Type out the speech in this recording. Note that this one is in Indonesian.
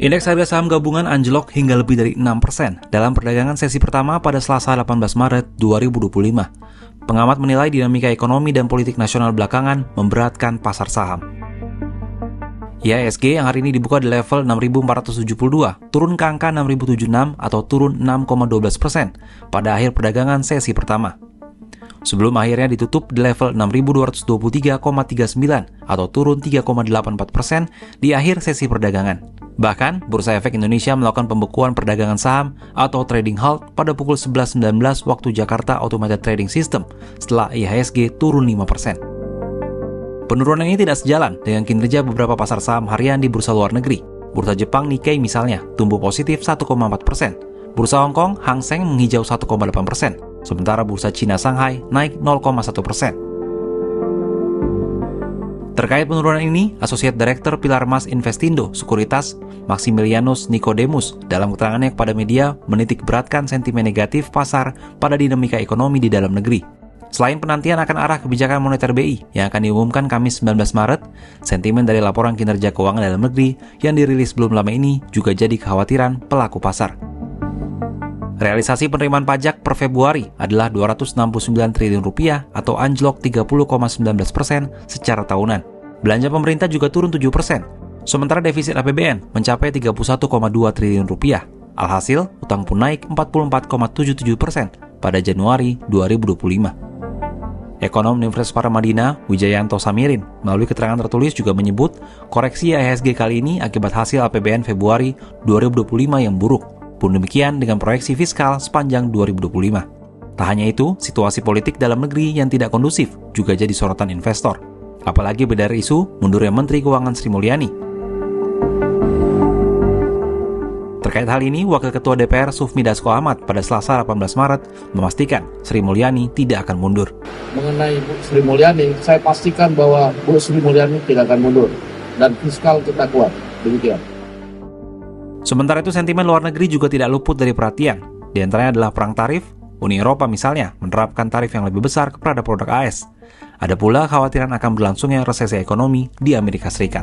Indeks harga saham gabungan anjlok hingga lebih dari 6% dalam perdagangan sesi pertama pada Selasa 18 Maret 2025. Pengamat menilai dinamika ekonomi dan politik nasional belakangan memberatkan pasar saham. IHSG yang hari ini dibuka di level 6.472, turun ke angka 6.076 atau turun 6,12% pada akhir perdagangan sesi pertama. Sebelum akhirnya ditutup di level 6.223,39 atau turun 3,84% di akhir sesi perdagangan. Bahkan, Bursa Efek Indonesia melakukan pembekuan perdagangan saham atau trading halt pada pukul 11.19 waktu Jakarta Automated Trading System setelah IHSG turun 5%. Penurunan ini tidak sejalan dengan kinerja beberapa pasar saham harian di bursa luar negeri. Bursa Jepang Nikkei misalnya tumbuh positif 1,4%. Bursa Hong Kong Hang Seng menghijau 1,8%. Sementara bursa Cina Shanghai naik 0,1%. Terkait penurunan ini, Associate Director Pilar Mas Investindo Sekuritas, Maximilianus Nicodemus, dalam keterangannya kepada media menitik beratkan sentimen negatif pasar pada dinamika ekonomi di dalam negeri. Selain penantian akan arah kebijakan moneter BI yang akan diumumkan Kamis 19 Maret, sentimen dari laporan kinerja keuangan dalam negeri yang dirilis belum lama ini juga jadi kekhawatiran pelaku pasar. Realisasi penerimaan pajak per Februari adalah Rp269 triliun atau anjlok 30,19% secara tahunan. Belanja pemerintah juga turun 7%, sementara defisit APBN mencapai Rp31,2 triliun. Alhasil, utang pun naik 44,77% pada Januari 2025. Ekonom Universitas Paramadina, Wijayanto Samirin, melalui keterangan tertulis juga menyebut koreksi IHSG kali ini akibat hasil APBN Februari 2025 yang buruk. Pun demikian dengan proyeksi fiskal sepanjang 2025. Tak hanya itu, situasi politik dalam negeri yang tidak kondusif juga jadi sorotan investor. Apalagi beredar isu mundurnya Menteri Keuangan Sri Mulyani. Terkait hal ini, Wakil Ketua DPR Sufmi Dasko Ahmad pada Selasa 18 Maret memastikan Sri Mulyani tidak akan mundur. Mengenai Bu Sri Mulyani, saya pastikan bahwa Bu Sri Mulyani tidak akan mundur dan fiskal kita kuat. Demikian. Sementara itu, sentimen luar negeri juga tidak luput dari perhatian. Di antaranya adalah perang tarif. Uni Eropa misalnya menerapkan tarif yang lebih besar kepada produk AS. Ada pula kekhawatiran akan berlangsungnya resesi ekonomi di Amerika Serikat.